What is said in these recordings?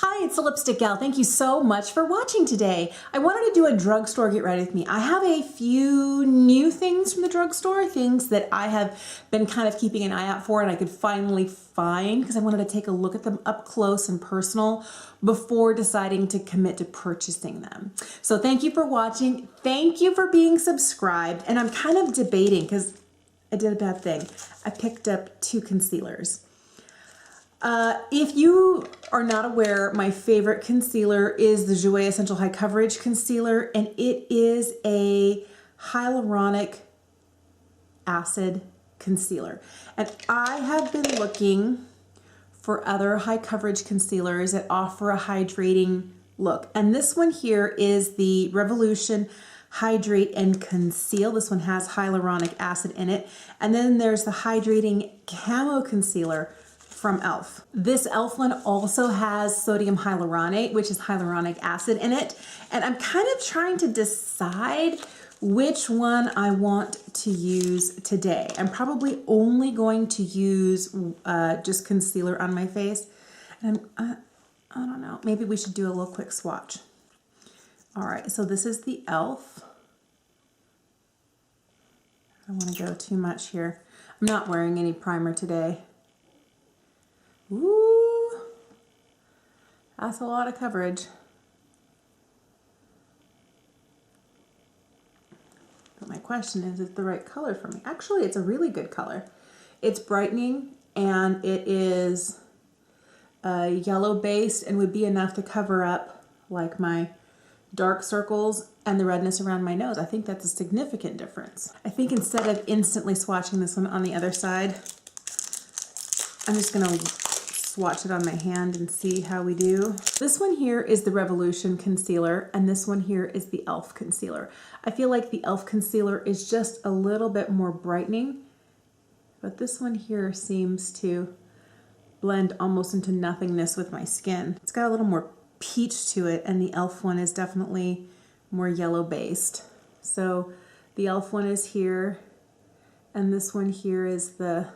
Hi, it's the Lipstick Gal. Thank you so much for watching today. I wanted to do a drugstore get ready with me. I have a few new things from the drugstore, things that I have been kind of keeping an eye out for and I could finally find because I wanted to take a look at them up close and personal before deciding to commit to purchasing them. So thank you for watching. Thank you for being subscribed. And I'm kind of debating because I did a bad thing. I picked up 2 concealers. If you are not aware, my favorite concealer is the Jouer Essential High Coverage Concealer, and it is a hyaluronic acid concealer. And I have been looking for other high coverage concealers that offer a hydrating look. And this one here is the Revolution Hydrate and Conceal. This one has hyaluronic acid in it. And then there's the Hydrating Camo Concealer from e.l.f. This e.l.f. one also has sodium hyaluronate, which is hyaluronic acid in it. And I'm kind of trying to decide which one I want to use today. I'm probably only going to use just concealer on my face. And I don't know, maybe we should do a little quick swatch. All right, so this is the e.l.f. I don't want to go too much here. I'm not wearing any primer today. Ooh, that's a lot of coverage. But my question is it the right color for me? Actually, it's a really good color. It's brightening and it is yellow based and would be enough to cover up like my dark circles and the redness around my nose. I think that's a significant difference. I think instead of instantly swatching this one on the other side, I'm just gonna swatch it on my hand and see how we do. This one here is the Revolution Concealer and this one here is the e.l.f. Concealer. I feel like the e.l.f. Concealer is just a little bit more brightening, but this one here seems to blend almost into nothingness with my skin. It's got a little more peach to it and the e.l.f. one is definitely more yellow based. So the e.l.f. one is here and this one here is the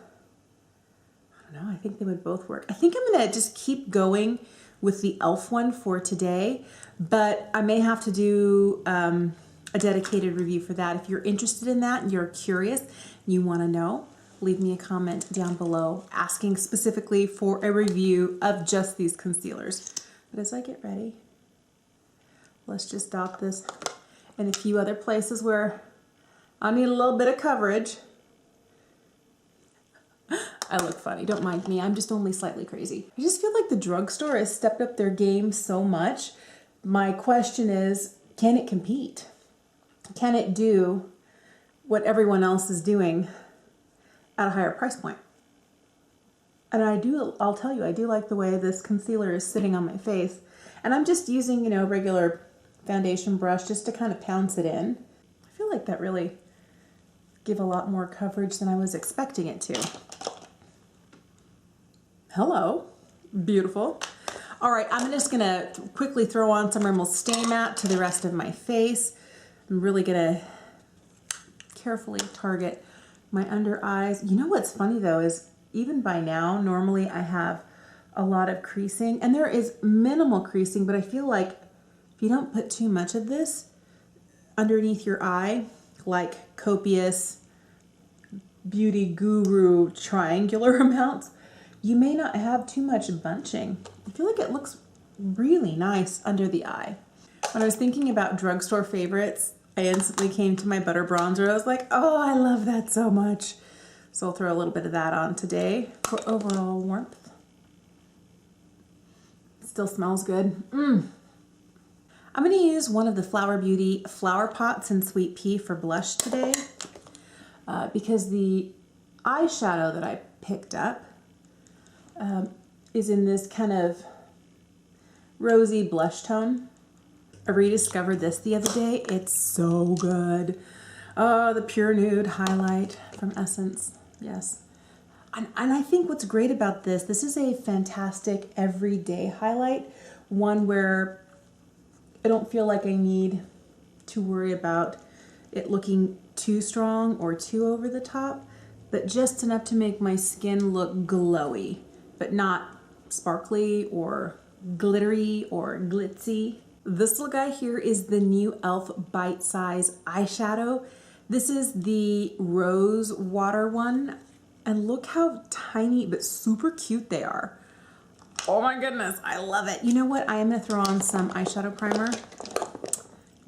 no, I think they would both work. I think I'm gonna just keep going with the e.l.f. one for today, but I may have to do a dedicated review for that. If you're interested in that and you're curious, you wanna know, leave me a comment down below asking specifically for a review of just these concealers. But as I get ready, let's just dot this in a few other places where I need a little bit of coverage. I look funny, don't mind me. I'm just only slightly crazy. I just feel like the drugstore has stepped up their game so much. My question is, can it compete? Can it do what everyone else is doing at a higher price point? And I'll tell you, I do like the way this concealer is sitting on my face. And I'm just using, you know, a regular foundation brush just to kind of pounce it in. I feel like that really gave a lot more coverage than I was expecting it to. Hello, beautiful. All right, I'm just gonna quickly throw on some Rimmel Stay Matte to the rest of my face. I'm really gonna carefully target my under eyes. You know what's funny though is even by now, normally I have a lot of creasing and there is minimal creasing, but I feel like if you don't put too much of this underneath your eye, like copious beauty guru triangular amounts, you may not have too much bunching. I feel like it looks really nice under the eye. When I was thinking about drugstore favorites, I instantly came to my butter bronzer. I was like, oh, I love that so much. So I'll throw a little bit of that on today for overall warmth. It still smells good. I'm gonna use one of the Flower Beauty Flower Pots in Sweet Pea for blush today because the eyeshadow that I picked up is in this kind of rosy blush tone. I rediscovered this the other day. It's so good. Oh, the Pure Nude highlight from Essence. Yes. And I think what's great about this is a fantastic everyday highlight, one where I don't feel like I need to worry about it looking too strong or too over the top, but just enough to make my skin look glowy, but not sparkly or glittery or glitzy. This little guy here is the new e.l.f. Bitsize eyeshadow. This is the rose water one, and look how tiny but super cute they are. Oh my goodness, I love it. You know what? I am gonna throw on some eyeshadow primer.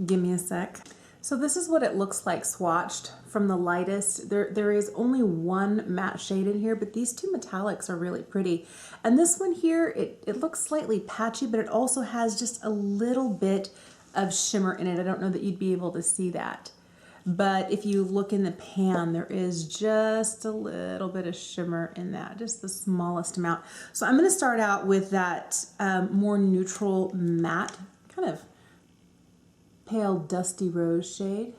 Give me a sec. So this is what it looks like swatched from the lightest. There is only one matte shade in here, but these two metallics are really pretty. And this one here, it looks slightly patchy, but it also has just a little bit of shimmer in it. I don't know that you'd be able to see that. But if you look in the pan, there is just a little bit of shimmer in that, just the smallest amount. So I'm gonna start out with that more neutral matte, kind of pale dusty rose shade.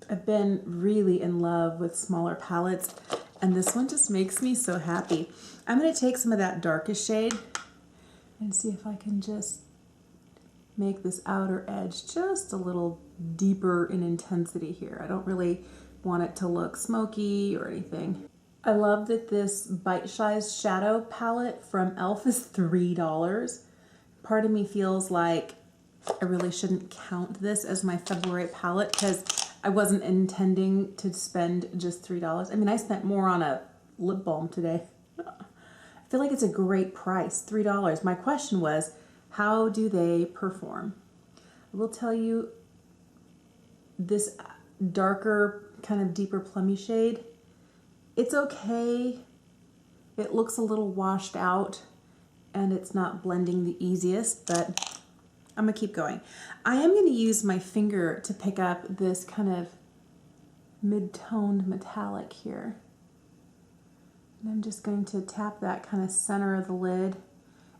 I've been really in love with smaller palettes, and this one just makes me so happy. I'm gonna take some of that darkest shade and see if I can just make this outer edge just a little deeper in intensity here. I don't really want it to look smoky or anything. I love that this Bitsize shadow palette from e.l.f. is $3. Part of me feels like I really shouldn't count this as my February palette because I wasn't intending to spend just $3. I mean, I spent more on a lip balm today. I feel like it's a great price, $3. My question was, how do they perform? I will tell you, this darker, kind of deeper plummy shade, it's okay. It looks a little washed out and it's not blending the easiest, but I'm gonna keep going. I am gonna use my finger to pick up this kind of mid-toned metallic here. And I'm just going to tap that kind of center of the lid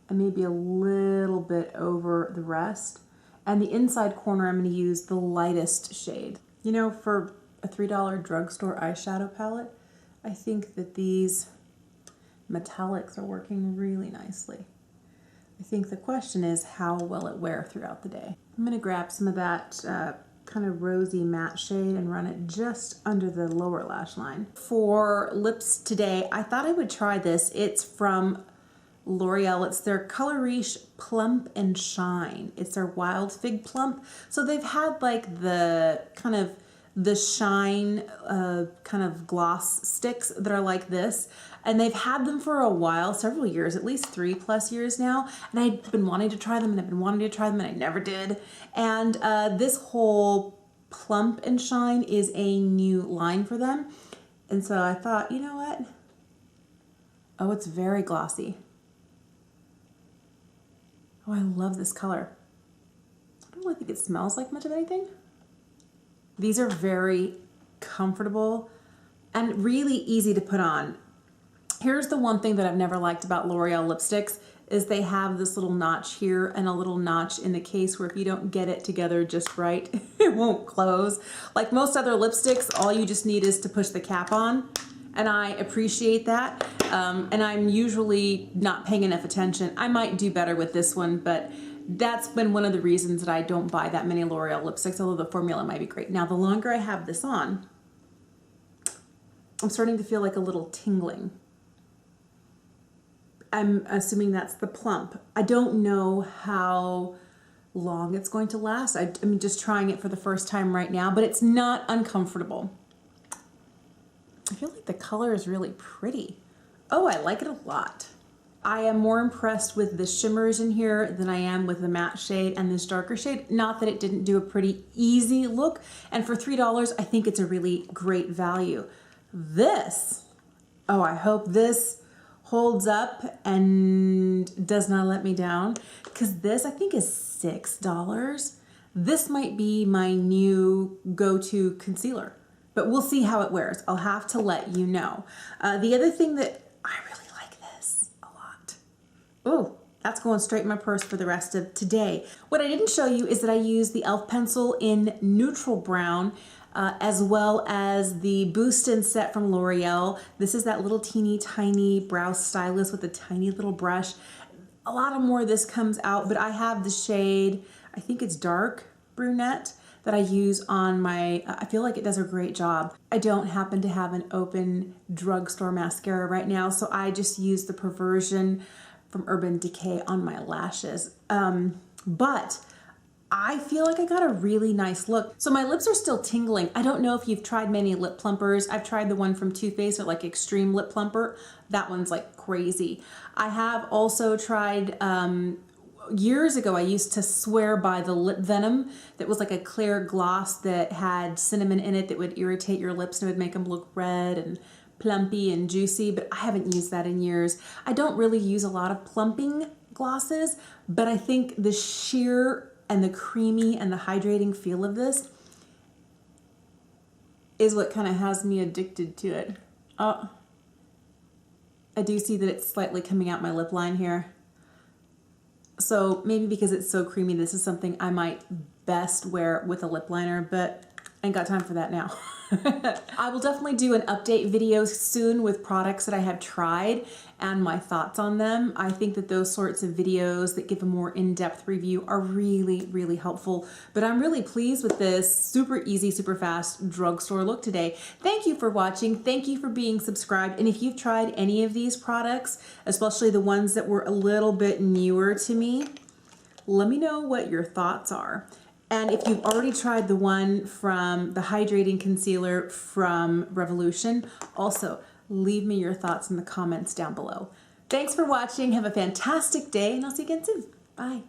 and maybe a little bit over the rest. And the inside corner, I'm gonna use the lightest shade. You know, for a $3 drugstore eyeshadow palette, I think that these metallics are working really nicely. I think the question is, how will it wear throughout the day? I'm gonna grab some of that kind of rosy matte shade and run it just under the lower lash line. For lips today, I thought I would try this. It's from L'Oreal. It's their Color Riche Plump and Shine. It's their Wild Fig Plump. So they've had like the kind of the shine kind of gloss sticks that are like this, and they've had them for a while, several years, at least 3+ years now, and I've been wanting to try them and I've been wanting to try them and I never did. And this whole Plump and Shine is a new line for them, and so I thought, you know what, oh, it's very glossy. Oh, I love this color. I don't really think it smells like much of anything. These are very comfortable and really easy to put on. Here's the one thing that I've never liked about L'Oreal lipsticks is they have this little notch here and a little notch in the case where if you don't get it together just right, it won't close. Like most other lipsticks, all you just need is to push the cap on, and I appreciate that. And I'm usually not paying enough attention. I might do better with this one, but that's been one of the reasons that I don't buy that many L'Oreal lipsticks, although the formula might be great. Now, the longer I have this on, I'm starting to feel like a little tingling. I'm assuming that's the Plump. I don't know how long it's going to last. I'm just trying it for the first time right now, but it's not uncomfortable. I feel like the color is really pretty. Oh, I like it a lot. I am more impressed with the shimmers in here than I am with the matte shade and this darker shade. Not that it didn't do a pretty easy look. And for $3, I think it's a really great value. This, oh, I hope this holds up and does not let me down, because this I think is $6. This might be my new go-to concealer, but we'll see how it wears. I'll have to let you know. The other thing that I really like this a lot. Oh, that's going straight in my purse for the rest of today. What I didn't show you is that I use the e.l.f. pencil in neutral brown, as well as the Boost In set from L'Oreal. This is that little teeny tiny brow stylus with a tiny little brush. A lot of more of this comes out, but I have the shade, I think it's dark brunette, that I use on my, I feel like it does a great job. I don't happen to have an open drugstore mascara right now, so I just use the Perversion from Urban Decay on my lashes. But I feel like I got a really nice look. So my lips are still tingling. I don't know if you've tried many lip plumpers. I've tried the one from Too Faced, like Extreme Lip Plumper. That one's like crazy. I have also tried, years ago, I used to swear by the lip venom that was like a clear gloss that had cinnamon in it that would irritate your lips and it would make them look red and plumpy and juicy, but I haven't used that in years. I don't really use a lot of plumping glosses, but I think the sheer and the creamy and the hydrating feel of this is what kind of has me addicted to it. Oh, I do see that it's slightly coming out my lip line here. So maybe because it's so creamy, this is something I might best wear with a lip liner, but I ain't got time for that now. I will definitely do an update video soon with products that I have tried and my thoughts on them. I think that those sorts of videos that give a more in-depth review are really, really helpful. But I'm really pleased with this super easy, super fast drugstore look today. Thank you for watching. Thank you for being subscribed. And if you've tried any of these products, especially the ones that were a little bit newer to me, let me know what your thoughts are. And if you've already tried the one from the Hydrating Concealer from Revolution, also leave me your thoughts in the comments down below. Thanks for watching. Have a fantastic day, and I'll see you again soon. Bye.